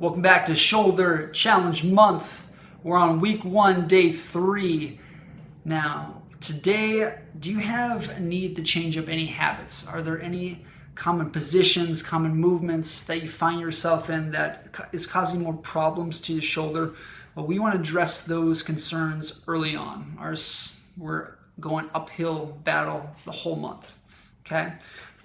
Welcome back to Shoulder Challenge Month. We're on week 1, day 3. Now, today, do you have a need to change up any habits? Are there any common positions, common movements that you find yourself in that is causing more problems to your shoulder? Well, we want to address those concerns early on. We're going uphill battle the whole month. Okay?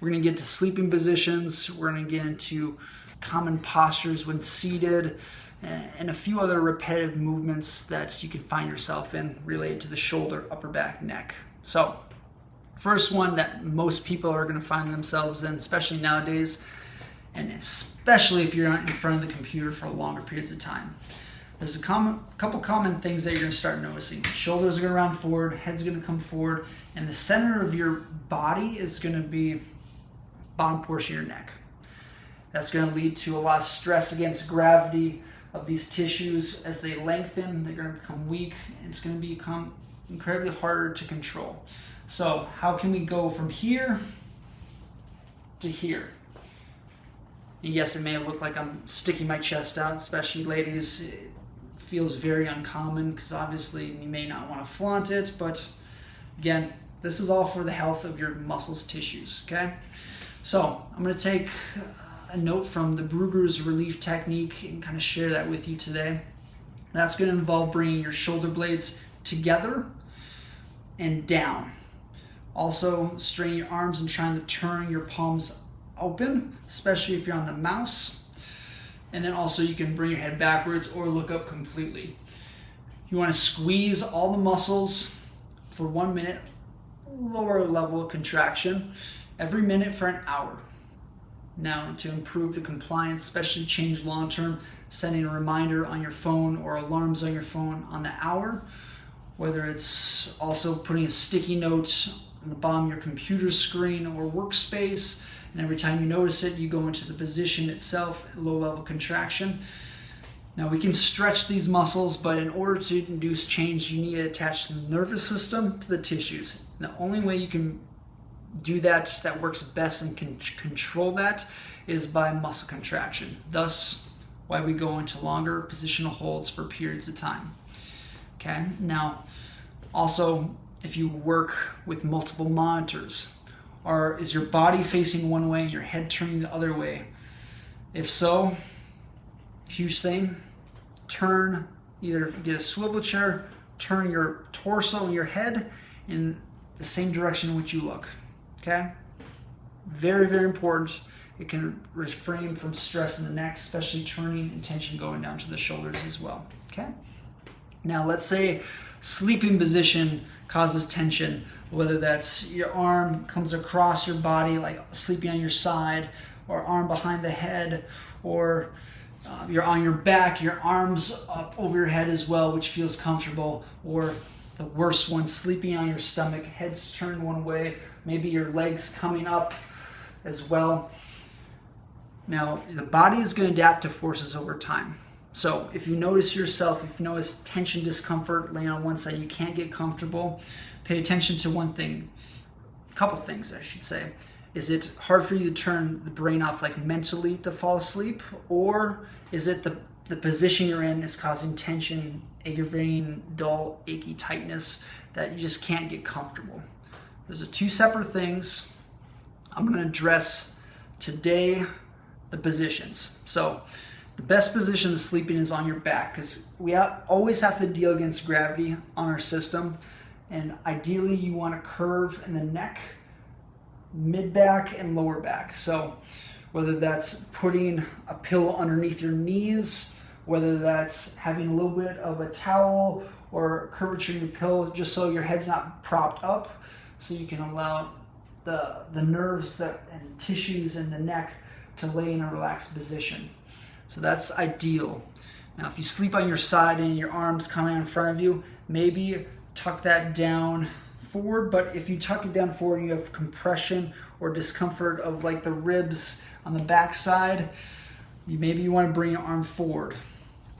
We're going to get to sleeping positions. We're going to get into common postures when seated, and a few other repetitive movements that you can find yourself in related to the shoulder, upper back, neck. So, first one that most people are going to find themselves in, especially nowadays, and especially if you're in front of the computer for longer periods of time. There's a couple common things that you're going to start noticing. Shoulders are going to round forward, head's going to come forward, and the center of your body is going to be bottom portion of your neck. That's going to lead to a lot of stress against gravity of these tissues. As they lengthen, they're going to become weak, and it's going to become incredibly harder to control. So how can we go from here to here? And yes, it may look like I'm sticking my chest out, especially ladies. It feels very uncommon because obviously you may not want to flaunt it, but again, this is all for the health of your muscles, tissues, okay? So I'm going to take a note from the Brugger's relief technique and kind of share that with you today. That's going to involve bringing your shoulder blades together and down. Also, strain your arms and trying to turn your palms open, especially if you're on the mouse. And then also you can bring your head backwards or look up completely. You want to squeeze all the muscles for 1 minute, lower level of contraction, every minute for an hour. Now, to improve the compliance, especially change long-term, sending a reminder on your phone or alarms on your phone on the hour, whether it's also putting a sticky note on the bottom of your computer screen or workspace, and every time you notice it, you go into the position itself, low-level contraction. Now, we can stretch these muscles, but in order to induce change, you need to attach the nervous system to the tissues. The only way you can do that works best and can control that is by muscle contraction. Thus, why we go into longer positional holds for periods of time. Okay, now also if you work with multiple monitors, or is your body facing one way and your head turning the other way? If so, huge thing, either get a swivel chair, turn your torso and your head in the same direction in which you look. Okay? Very, very important. It can refrain from stress in the neck, especially turning and tension going down to the shoulders as well. Okay? Now, let's say sleeping position causes tension, whether that's your arm comes across your body, like sleeping on your side, or arm behind the head, or you're on your back, your arms up over your head as well, which feels comfortable, or the worst one, sleeping on your stomach, head's turned one way, maybe your legs coming up as well. Now, the body is going to adapt to forces over time. So if you notice tension, discomfort, laying on one side, you can't get comfortable, pay attention to one thing, a couple things I should say. Is it hard for you to turn the brain off, like mentally, to fall asleep? Or is it the position you're in is causing tension, aggravating, dull, achy tightness that you just can't get comfortable? Those are two separate things. I'm going to address today the positions. So the best position to sleep in is on your back, because we always have to deal against gravity on our system. And ideally you want a curve in the neck, mid-back, and lower back. So whether that's putting a pillow underneath your knees, whether that's having a little bit of a towel or curvature in your pillow just so your head's not propped up, so you can allow the nerves and tissues in the neck to lay in a relaxed position. So that's ideal. Now, if you sleep on your side and your arms coming in front of you, maybe tuck that down forward, but if you tuck it down forward, you have compression or discomfort of like the ribs on the back side, you want to bring your arm forward,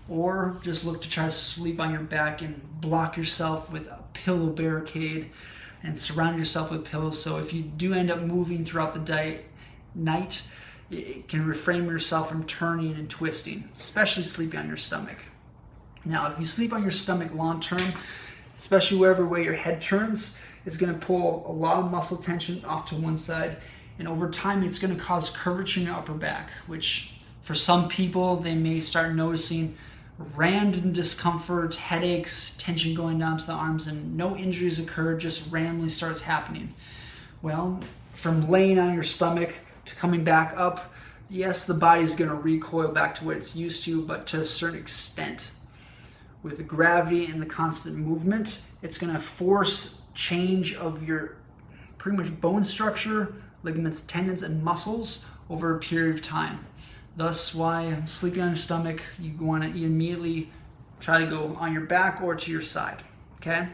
or just look to try to sleep on your back and block yourself with a pillow barricade and surround yourself with pillows. So if you do end up moving throughout the night, it can refrain yourself from turning and twisting, especially sleeping on your stomach. Now, if you sleep on your stomach long term, especially wherever way your head turns, it's going to pull a lot of muscle tension off to one side. And over time, it's going to cause curvature in your upper back, which for some people, they may start noticing random discomfort, headaches, tension going down to the arms, and no injuries occur, just randomly starts happening. Well, from laying on your stomach to coming back up, yes, the body's going to recoil back to what it's used to, but to a certain extent. With the gravity and the constant movement, it's going to force change of your pretty much bone structure, ligaments, tendons, and muscles over a period of time. Thus why sleeping on your stomach, you want to immediately try to go on your back or to your side, okay?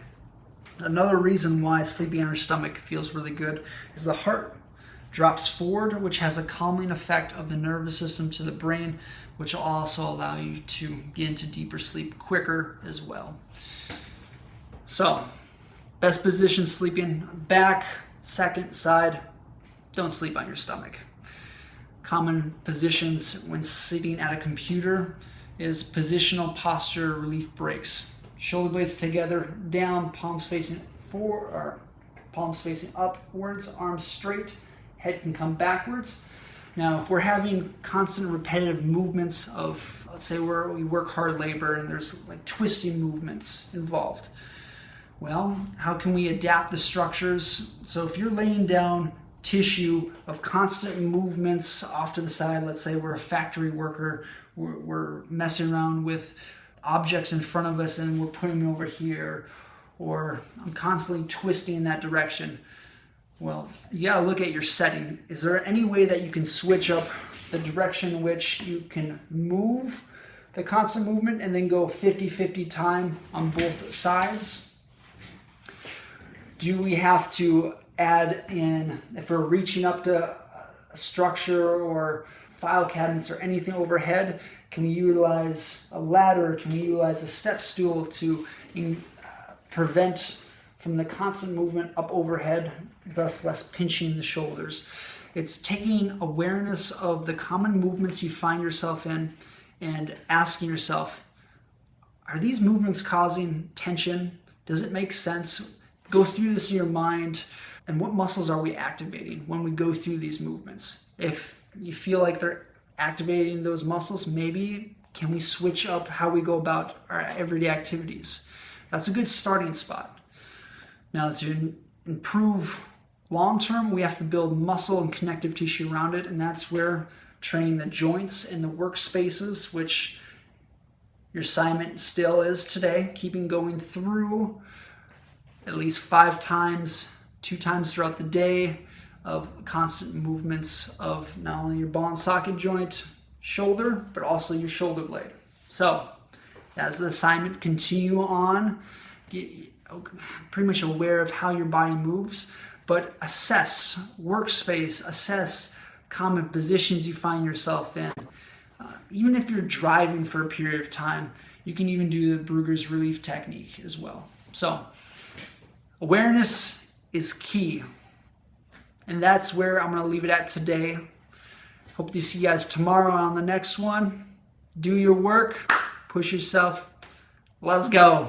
Another reason why sleeping on your stomach feels really good is the heart drops forward, which has a calming effect of the nervous system to the brain, which will also allow you to get into deeper sleep quicker as well. So, best position sleeping, back, second, side. Don't sleep on your stomach. Common positions when sitting at a computer is positional posture relief breaks. Shoulder blades together, down, palms facing forward, or palms facing upwards, arms straight, head can come backwards. Now, if we're having constant repetitive movements of, let's say we work hard labor and there's like twisting movements involved, well, how can we adapt the structures? So if you're laying down tissue of constant movements off to the side, let's say we're a factory worker, we're messing around with objects in front of us and we're putting them over here, or I'm constantly twisting in that direction. Well, you gotta look at your setting. Is there any way that you can switch up the direction in which you can move the constant movement and then go 50-50 time on both sides? Do we have to add in, if we're reaching up to a structure or file cabinets or anything overhead, can we utilize a ladder? Can we utilize a step stool to prevent from the constant movement up overhead, thus less pinching the shoulders? It's taking awareness of the common movements you find yourself in and asking yourself, are these movements causing tension? Does it make sense? Go through this in your mind. And what muscles are we activating when we go through these movements? If you feel like they're activating those muscles, maybe can we switch up how we go about our everyday activities? That's a good starting spot. Now, to improve long term, we have to build muscle and connective tissue around it, and that's where training the joints and the workspaces, which your assignment still is today, keeping going through at least 5 times, 2 times throughout the day, of constant movements of not only your ball and socket joint, shoulder, but also your shoulder blade. So, as the assignment continue on, get pretty much aware of how your body moves, but assess workspace, assess common positions you find yourself in. Even if you're driving for a period of time, you can even do the Brugger's relief technique as well. So, awareness is key. And that's where I'm going to leave it at today. Hope to see you guys tomorrow on the next one. Do your work. Push yourself. Let's go.